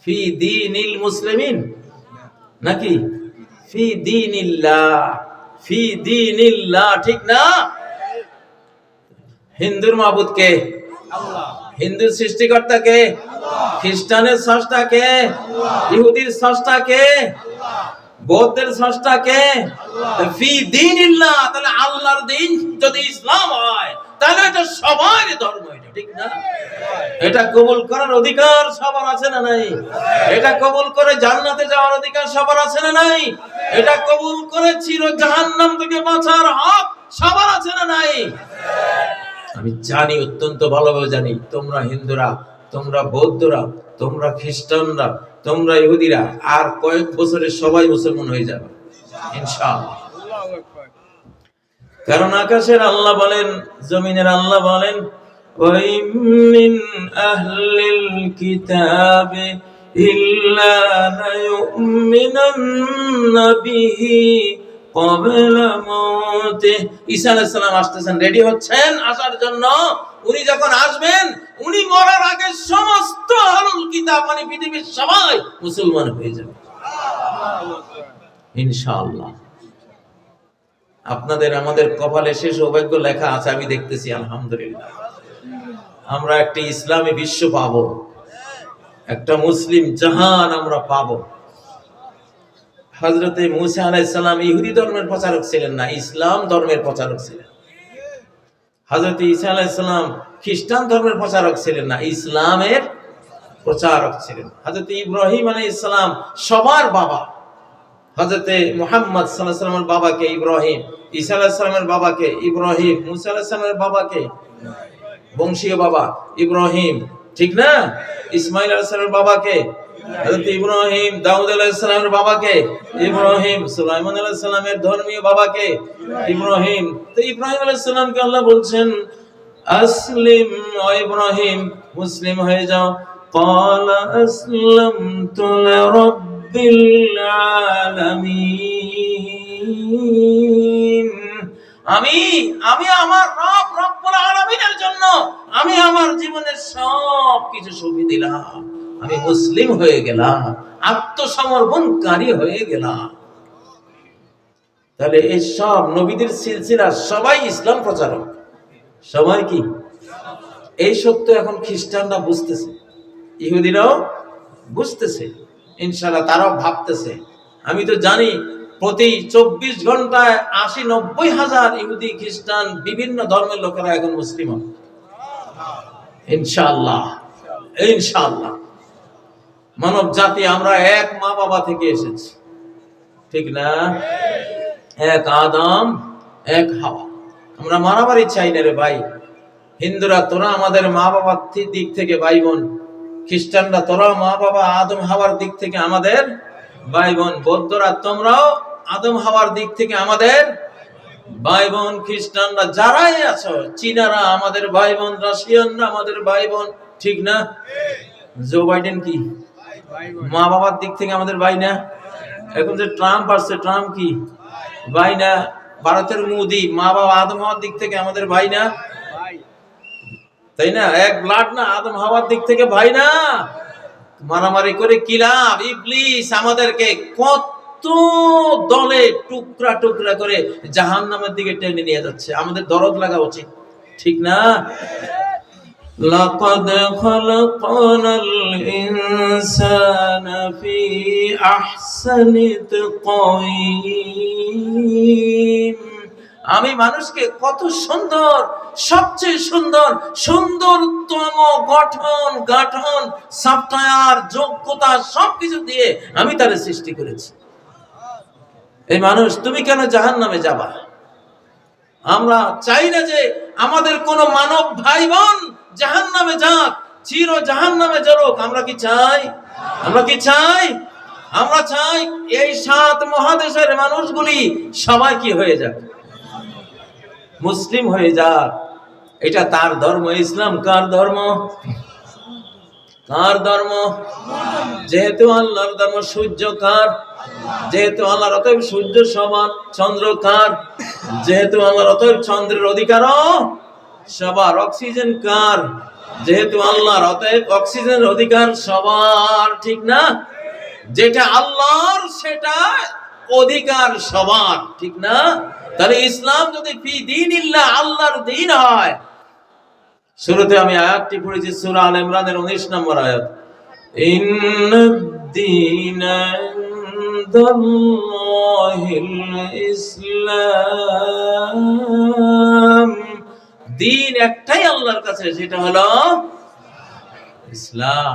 A: ফি দীনিল মুসলিমিন নাকি ফি দীনিল্লাহ? ফি দীনিল্লাহ, ঠিক না? হিন্দুর মাবুদ কে? আল্লাহ। হিন্দুর সৃষ্টিকর্তা কে? আল্লাহ। খ্রিস্টানের স্রষ্টা কে? আল্লাহ। ইহুদির স্রষ্টা কে? আল্লাহ। বৌদ্ধের স্রষ্টা কে? আল্লাহ। ফি দীনিল্লাহ, তাহলে আল্লাহর দ্বীন যদি ইসলাম হয় তাহলে এটা সবার ধর্ম, এটা ঠিক না? এটা কবুল করার অধিকার সবার আছে না নাই? এটা কবুল করে জান্নাতে যাওয়ার অধিকার সবার আছে না নাই? এটা কবুল করে চির জাহান্নাম থেকে বাঁচার হক সবার আছে না নাই? আমি জানি, অত্যন্ত ভালোভাবে জানি, তোমরা হিন্দুরা, তোমরা বৌদ্ধরা, তোমরা খ্রিস্টানরা, তোমরা ইহুদিরা আর কয়েক বছরে সবাই মুসলমান হয়ে যাবে ইনশাআল্লাহ। কারণ আকাশের আল্লাহ বলেন, জমিনের আল্লাহ বলেন, ওয়াইম মিন আহলিল কিতাবি ইল্লা লায়ুমিনান্না বিহি ক্বাবলা মাউতিহি। ঈসা আলাইহিস সালাম আসতেছেন, রেডি হচ্ছেন আসার জন্য। উনি যখন আসবেন, উনি মরার আগে সমস্ত আহলুল কিতাব মানে পৃথিবীর সবাই মুসলমান হয়ে যাবে ইনশাআল্লাহ। আপনাদের আমাদের কপালে সে সৌভাগ্য লেখা আছে, আমি দেখতেছি আলহামদুলিল্লাহ। আমরা একটা ইসলামী বিশ্ব পাবো, একটা মুসলিম জাহান আমরা পাবো। হযরতে মুসা আলাইহিস সালাম ইহুদি ধর্মের প্রচারক ছিলেন না, ইসলাম ধর্মের প্রচারক ছিলেন। হযরতে ঈসা আলাইহিস সালাম খ্রিস্টান ধর্মের প্রচারক ছিলেন না, ইসলামের প্রচারক ছিলেন। হযরতে ইব্রাহিম আলাইহিস সালাম সবার বাবা। হযরতে মুহাম্মদ সাল্লাল্লাহু আলাইহি ওয়াসাল্লামের বাবাকে ইব্রাহিম, ঈসা আলাইহিস সালামের বাবাকে ইব্রাহিম, মুসা আলাইহিস সালামের বাবাকে বংশীয় বাবা ইব্রাহিম, ঠিক না? ইসমাঈল আলাইহিস সালামের বাবাকে হযরত ইব্রাহিম, দাউদ আলাইহিস সালামের বাবাকে ইব্রাহিম, সুলাইমান আলাইহিস সালামের ধর্মীয় বাবাকে ইব্রাহিম। তো ইব্রাহিম আলাইহিস সালামকে আল্লাহ বলছেন আসলিম, ও ইব্রাহিম মুসলিম হয়ে যাও। ক্বালা আসলামতু লিরাব্বিল আলামিন। আমি আমার রব রব্বুল আলামিনের জন্য আমি আমার জীবনের সব কিছু সঁপে দিলাম। আমি মুসলিম হয়ে গেলাম, আত্মসমর্পণকারী হয়ে গেলাম। তাহলে এই সব নবীদের সিলসিলা সবাই ইসলাম প্রচারক, সবাই কি? এই সত্য এখন খ্রিস্টানরা বুঝতেছে, ইহুদিরাও বুঝতেছে ইনশাআল্লাহ, তারাও ভাবতেছে। আমি তো জানি প্রতি 24 ঘন্টায় 80-90 হাজার ইহুদি খ্রিস্টান বিভিন্ন ধর্মের লোকেরা এখন মুসলিম হবে ইনশাআল্লাহ। ইনশাআল্লাহ মানব জাতি আমরা এক মা বাবা থেকে এসেছি, ঠিক না? এক আদম এক হাওয়া। আমরা মারামারি চাই না রে ভাই। হিন্দুরা তোরা আমাদের মা বাবার দিক থেকে ভাই বোন, খ্রিস্টানরা তোরা মা বাবা আদম হাওয়ার দিক থেকে আমাদের ভাই বোন, বৌদ্ধরা তোমরাও আদম হাওয়ার দিক থেকে আমাদের ভাই বোন, খ্রিস্টানরা যারাই আছো, চীনারা আমাদের ভাই বোন, রাশিয়ানরা আমাদের ভাই বোন, ঠিক না? জো বাইডেন কি মা বাবার দিক থেকে আমাদের ভাই না? এখন যে ট্রাম্প আসছে, ট্রাম্প কি ভাই না? ভারতের মোদি, মা বাবা আদম হওয়ার দিক থেকে আমাদের ভাই না, তাই না? এক ব্লাড না, আদম হওয়ার দিক থেকে ভাই না? মারামারি করে কি লাভ? ইবলিস আমাদেরকে কত দলে টুকরা টুকরা করে জাহান্নামের দিকে টেনে নিয়ে যাচ্ছে। আমাদের দরদ লাগা উচিত, ঠিক না? লাকাদ খালাকনাল ইনসানা ফি আহসানি তাকওয়িম। আমি মানুষকে কত সুন্দর, সবচেয়ে সুন্দর, সুন্দরতম গঠন গঠন সফটওয়্যার যোগ্যতা সবকিছু দিয়ে আমি তার সৃষ্টি করেছি। এই মানুষ, তুমি কেন জাহান্নামে যাবা? আমরা চাই না যে আমাদের কোন মানব ভাই বোন জাহান্নামে যাক, চির জাহান্নামে যাক। আমরা কি চাই? আমরা কি চাই? আমরা চাই এই 7 মহাদেশের মানুষগুলি সবাই কি হয়ে যাক, মুসলিম হয়ে যাক। এটা তার ধর্ম। ইসলাম কার ধর্ম? কার ধর্ম? যেহেতু আল্লাহর ধর্ম। সূর্য কার? যেহেতু আল্লাহর, অতএব সূর্য সমান। চন্দ্র কার? যেহেতু আল্লাহর, অতএব চন্দ্রের অধিকারও সবার। অক্সিজেন কার? যেহেতু আল্লাহর, অতএব অক্সিজেনের অধিকার সবার, ঠিক না? যেটা আল্লাহর সেটা অধিকার সবার, ঠিক না? তাহলে ইসলাম যদি ফি দীনিল্লাহ, আল্লাহর দ্বীন হয়। শুরুতে আমি আয়াতটি পড়েছি, সূরা আল ইমরানের 19 নম্বর আয়াত। ইন্নাদ-দীনা ইনদাল্লাহিল ইসলাম। দ্বীন একটাই আল্লাহর কাছে, সেটা হলো ইসলাম।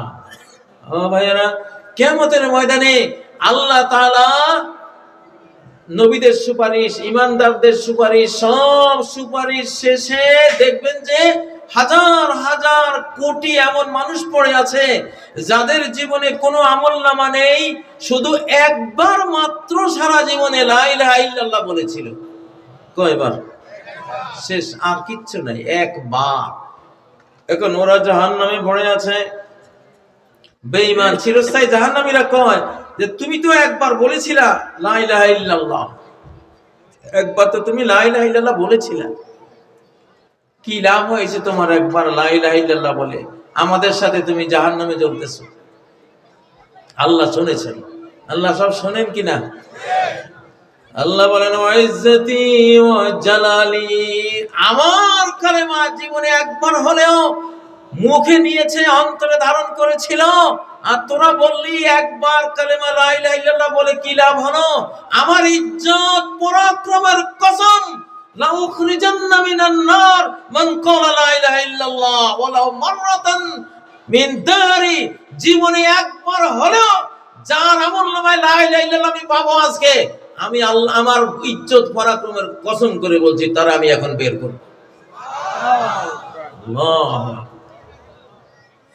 A: ও ভাইয়েরা, কিয়ামতের ময়দানে আল্লাহ তাআলা নবীদের সুপারিশ, ইমানদারদের সুপারিশ, সব সুপারিশ শেষে দেখবেন যে হাজার হাজার কোটি এমন মানুষ পড়ে আছে যাদের জীবনে কোনো আমলনামা নেই, শুধু একবার মাত্র সারা জীবনে লা ইলাহা ইল্লাল্লাহ বলেছিল। কয়বার? শেষ, আর কিচ্ছু নাই, একবার। এখন ওরা জাহান্নামে পড়ে আছে। বেঈমান চিরস্থায়ী জাহান্নামীরা কয় যে তুমি তো একবার বলেছিলা লা ইলাহা ইল্লাল্লাহ, একবার তো তুমি লা ইলাহা ইল্লাল্লাহ বলেছিলা, কি লাভ হয়েছে তোমার একবার লা ইলাহা ইল্লাল্লাহ বলে? আমাদের সাথে তুমি জাহান্নামে জ্বলতেছো। আল্লাহ শুনেছেন। আল্লাহ সব শোনেন কিনা? আল্লাহ বলেন, ওয়া ইজ্জতি ওয়া জালালি, আমার কালেমা জীবনে একবার হলেও মুখে নিয়েছে, অন্তরে ধারণ করেছিল, আর তোরা বললি একবার কালেমা লা ইলাহা ইল্লাল্লাহ বলে কি লাভ হলো? আমার ইজ্জত পরাক্রমের কসম, লা উখরিজান্না মিনান নার মান ক্বালা লা ইলাহা ইল্লাল্লাহ ওয়ালাউ মাররাতান মিন দারি। জীবনে একবার হলেও যার আমলনামায় লা ইলাহা ইল্লাল্লাহ আমি পাবো আজকে, আমি আল্লাহ আমার ইজ্জত পরাক্রমের কসম করে বলছি, তারা আমি এখন বের করব। আল্লাহ,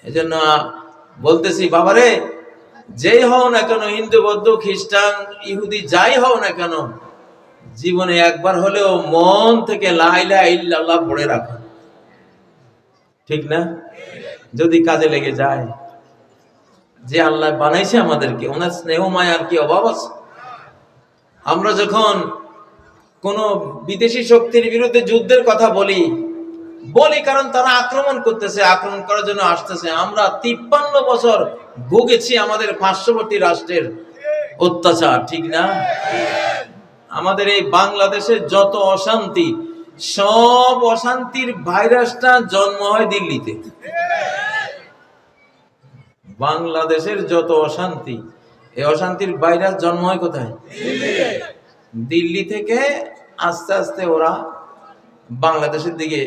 A: এজন্য বলতেছি বাবারে, যেই হও না কেন, হিন্দু, বৌদ্ধ, খ্রিস্টান, ইহুদি, যাই হও না কেন, জীবনে একবার হলেও মন থেকে লা ইলাহা ইল্লাল্লাহ পড়ে রাখো, ঠিক না? যদি কাজে লেগে যায়। যে আল্লাহ বানাইছে আমাদেরকে, ওনার স্নেহ মায়ার কি অভাব আছে? আমরা যখন কোন বিদেশি শক্তির বিরুদ্ধে যুদ্ধের কথা বলি কারণ তারা আক্রমণ করতেছে, আক্রমণ করার জন্য আসতেছে। আমরা 53 বছর ভুগেছি আমাদের পার্শ্ববর্তী রাষ্ট্রের অত্যাচার, ঠিক না? আমাদের এই বাংলাদেশের যত অশান্তি, সব অশান্তির ভাইরাসটা জন্ম হয় দিল্লিতে। বাংলাদেশের যত অশান্তি, এই অশান্তির ভাইরাস জন্ম হয় কোথায়? দিল্লি থেকে আস্তে আস্তে ওরা বাংলাদেশের দিকে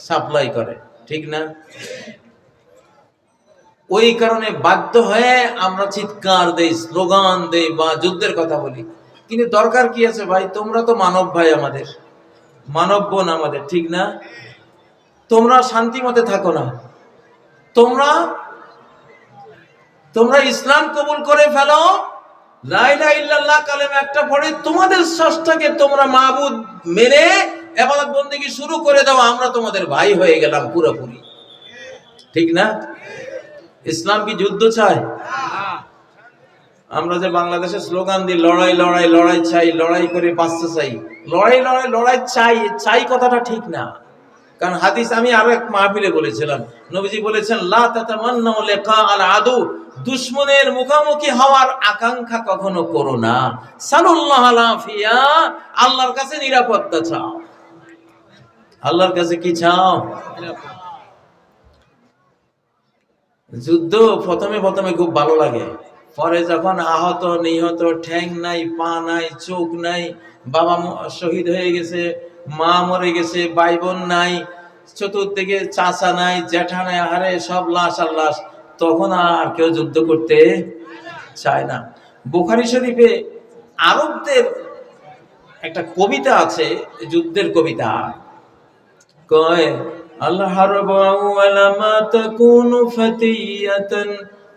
A: সাপ্লাই করে, ঠিক না? ওই কারণে বাধ্য হয়ে আমরা চিৎকার দেই, স্লোগান দেই বা যুদ্ধের কথা বলি। কিন্তু দরকার কি আছে ভাই? তোমরা তো মানব ভাই আমাদের, মানব বোন আমাদের, ঠিক না? তোমরা শান্তি মতে থাকো না, তোমরা ইসলাম কবুল করে ফেলো, লা ইলাহা ইল্লাল্লাহ কালেমা একটা পড়ে তোমাদের স্রষ্টাকে তোমরা মাবুদ মেনে ইবাদত বন্দেগী শুরু করে দাও, আমরা তোমাদের ভাই হয়ে গেলাম পুরোপুরি, ঠিক না? ইসলাম কি যুদ্ধ চায়? আমরা যে বাংলাদেশে স্লোগান দিই লড়াই লড়াই লড়াই চাই, লড়াই করে বাঁচতে চাই, লড়াই লড়াই লড়াই চাই, চাই কথাটা ঠিক না। কারণ হাদিস আমি আরো এক মাহফিলে বলেছিলাম, নবীজি বলেছেন লা তাতামান্নাউ লিকা আল আদু, দুশমনের মুখোমুখি হওয়ার আকাঙ্ক্ষা কখনো করো না। সাল্লাল্লাহু আলাফিয়া, আল্লাহর কাছে নিরাপত্তা চাও। আল্লাহর কাছে কি চাও? যুদ্ধ প্রথমে প্রথমে খুব ভালো লাগে, পরে যখন আহত নিহত, ঠ্যাং নাই, পা নাই, চোখ নাই, বাবা শহীদ হয়ে গেছে, মা মরে গেছে, ভাই বোন নাই, চতুর্দিকে চাচা নাই, জ্যাঠা নাই, আরে সব লাশ আর লাশ, তখন আর কেউ যুদ্ধ করতে চায় না। বুখারী শরীফে আরবদের একটা কবিতা আছে, যুদ্ধের কবিতা, কয় আল্লাহ হারবু আওয়ালা মা তাকুনু ফাতিয়াতান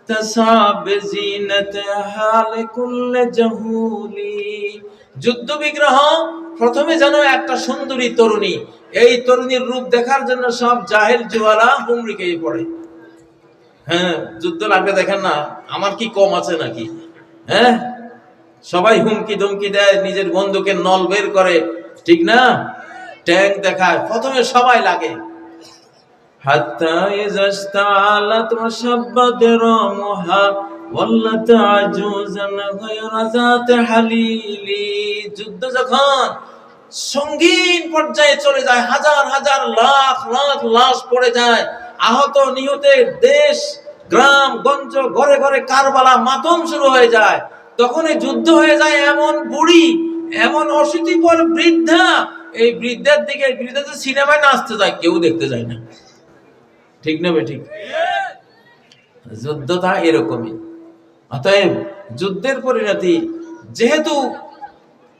A: তাসাব জিনাতাহা লিকুল্লি জাহুলি। যুদ্ধ বিগ্রহ প্রথমে যেন একটা সুন্দরী তরুণী, এই তরুণীর রূপ দেখার জন্য সব জাহেল জুয়ালা হুমড়ি খেয়ে পড়ে। হ্যাঁ, যুদ্ধ লাগবে দেখেন না, আমার কি কম আছে নাকি? হ্যাঁ, সবাই হুমকি ধমকি দেয়, নিজের বন্দুকের নল বের করে, ঠিক না, ট্যাঙ্ক দেখায়, প্রথমে সবাই লাগে। হাত্তা ইজাস্তালাত ওয়াশাব্বাত রামুহা ওয়াল্লাত আজুজান গায়রা যাত হালিলি। যুদ্ধ যখন সঙ্গীন পর্যায়ে চলে যায়, হাজার হাজার লাখ লাখ লাশ পড়ে যায়, আহত নিহতের দেশ গ্রাম গঞ্জ ঘরে ঘরে কারবালা মাতম শুরু হয়ে যায়, তখন এই যুদ্ধ হয়ে যায় এমন বুড়ি, এমন অশীতিপর বৃদ্ধা, এই বৃদ্ধার দিকে, বৃদ্ধা তো সিনেমায় নাচতে যায়, কেউ দেখতে যায় না, ঠিক না ঠিক? যুদ্ধটা এরকমই। অতএব যুদ্ধের পরিণতি, যেহেতু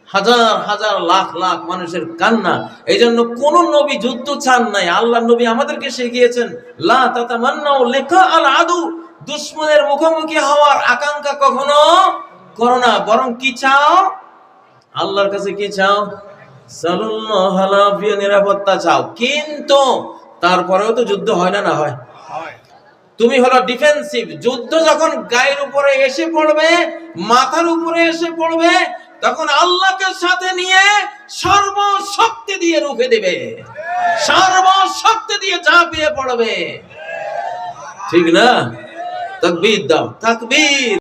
A: হাজার হাজার লাখ লাখ মানুষের কান্না, এই জন্য কোন নবী যুদ্ধ চান নাই। আল্লাহ নবী আমাদেরকে শিখিয়েছেন লা তাতামান্নাউ লিকা আল আদু, দুশমনের মুখোমুখি হওয়ার আকাঙ্ক্ষা কখনো করো না, বরং কি চাও? আল্লাহর কাছে কি চাও? সাল্লাল্লাহু আলাইহি নিরাপত্তা চাও। কিন্তু তারপরেও তো যুদ্ধ হয় না, না হয়? তুমি হলো ডিফেন্সিভ। যুদ্ধ যখন গায়ের উপরে এসে পড়বে, মাথার উপরে এসে পড়বে, তখন আল্লাহকে সাথে নিয়ে সর্বশক্তি দিয়ে রুখে দেবে, সর্বশক্তি দিয়ে ঝাঁপিয়ে পড়বে, ঠিক না? তাকবীর দাও, তাকবীর।